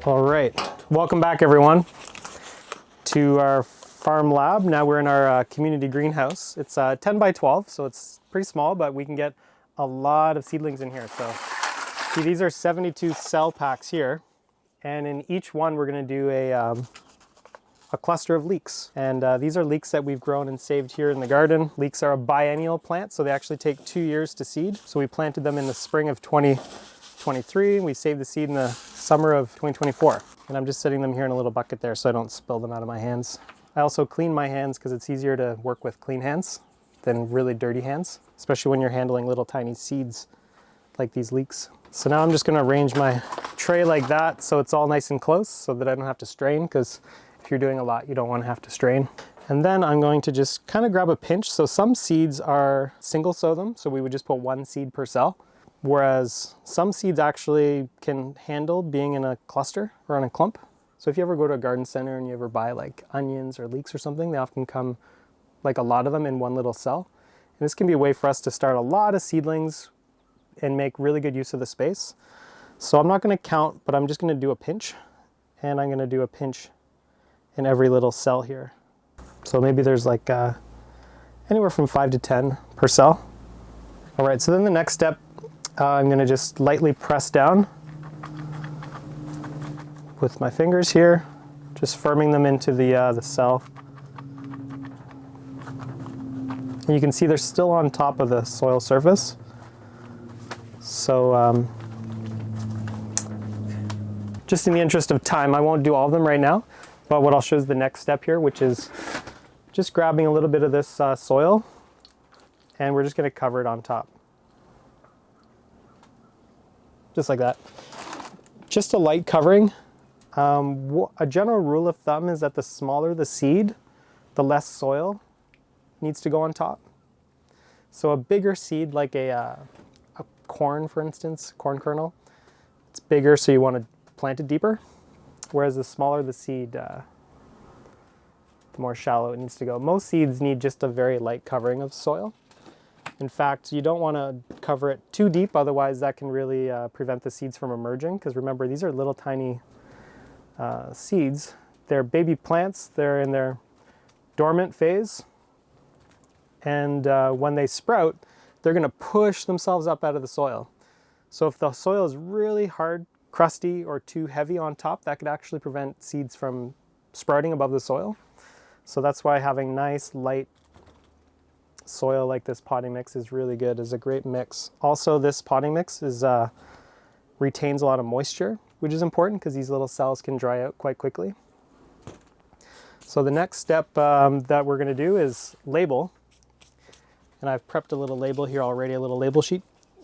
All right, welcome back everyone to our farm lab. Now we're in our community greenhouse. It's 10 by 12, so it's pretty small, but we can get a lot of seedlings in here. So see, these are 72 cell packs here, and in each one we're going to do a cluster of leeks. And these are leeks that we've grown and saved here in the garden. Leeks are a biennial plant, so they actually take 2 years to seed. So we planted them in the spring of 2023, and we saved the seed in the summer of 2024. And I'm just setting them here in a little bucket there so I don't spill them out of my hands. I also clean my hands because it's easier to work with clean hands than really dirty hands, especially when you're handling little tiny seeds like these leeks. So now I'm just going to arrange my tray like that so it's all nice and close so that I don't have to strain, because if you're doing a lot, you don't want to have to strain. And then I'm going to just kind of grab a pinch. So some seeds are single sow them, so we would just put one seed per cell. Whereas some seeds actually can handle being in a cluster or in a clump. So if you ever go to a garden center and you ever buy like onions or leeks or something, they often come like a lot of them in one little cell. And this can be a way for us to start a lot of seedlings and make really good use of the space. So I'm not going to count, but I'm just going to do a pinch, and I'm going to do a pinch in every little cell here. So maybe there's like anywhere from 5 to 10 per cell. All right, so then the next step, I'm going to just lightly press down with my fingers here, just firming them into the cell. And you can see they're still on top of the soil surface. So just in the interest of time, I won't do all of them right now, but what I'll show is the next step here, which is just grabbing a little bit of this soil, and we're just going to cover it on top. Just like that. Just a light covering. A general rule of thumb is that the smaller the seed, the less soil needs to go on top. So a bigger seed, like a corn, for instance, corn kernel, it's bigger, so you want to plant it deeper. Whereas the smaller the seed, the more shallow it needs to go. Most seeds need just a very light covering of soil. In fact, you don't want to cover it too deep, otherwise that can really prevent the seeds from emerging, because remember, these are little tiny seeds. They're baby plants, they're in their dormant phase, and when they sprout, they're going to push themselves up out of the soil. So if the soil is really hard, crusty, or too heavy on top, that could actually prevent seeds from sprouting above the soil. So that's why having nice, light soil like this potting mix is really good, is a great mix. Also, this potting mix retains a lot of moisture, which is important because these little cells can dry out quite quickly. So the next step that we're going to do is label. And I've prepped a little label here already, a little label sheet,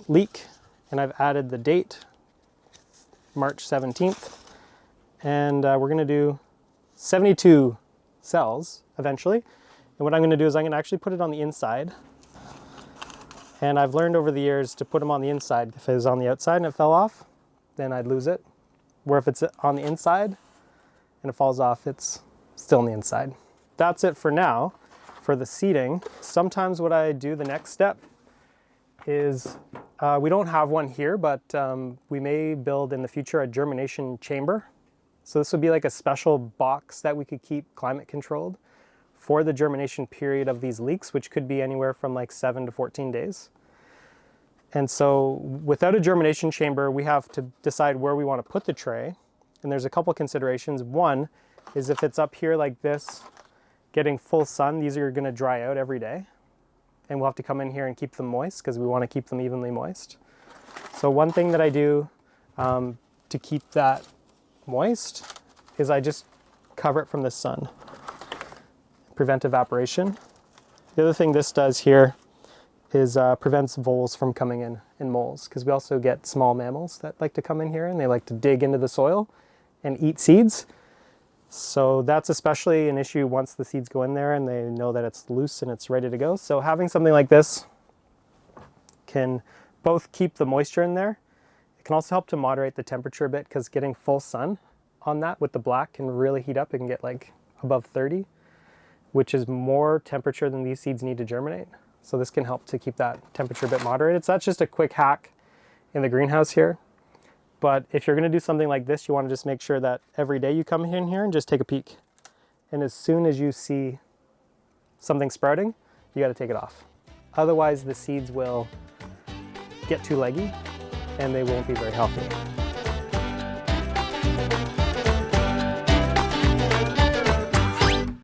leek, and I've added the date, March 17th. And we're going to do 72 cells eventually. And what I'm going to do is I'm going to actually put it on the inside. And I've learned over the years to put them on the inside. If it was on the outside and it fell off, then I'd lose it. Where if it's on the inside and it falls off, it's still on the inside. That's it for now for the seeding. Sometimes what I do, the next step, is we don't have one here, but we may build in the future a germination chamber. So this would be like a special box that we could keep climate controlled for the germination period of these leeks, which could be anywhere from like 7 to 14 days. And so without a germination chamber, we have to decide where we want to put the tray. And there's a couple considerations. One is if it's up here like this, getting full sun, these are going to dry out every day. And we'll have to come in here and keep them moist because we want to keep them evenly moist. So one thing that I do to keep that moist is I just cover it from the sun. Prevent evaporation. The other thing this does here is prevents voles from coming in and moles, because we also get small mammals that like to come in here and they like to dig into the soil and eat seeds. So that's especially an issue once the seeds go in there and they know that it's loose and it's ready to go. So having something like this can both keep the moisture in there. It can also help to moderate the temperature a bit, because getting full sun on that with the black can really heat up. It can get like above 30. Which is more temperature than these seeds need to germinate. So this can help to keep that temperature a bit moderated. So that's just a quick hack in the greenhouse here. But if you're gonna do something like this, you wanna just make sure that every day you come in here and just take a peek. And as soon as you see something sprouting, you gotta take it off. Otherwise the seeds will get too leggy and they won't be very healthy.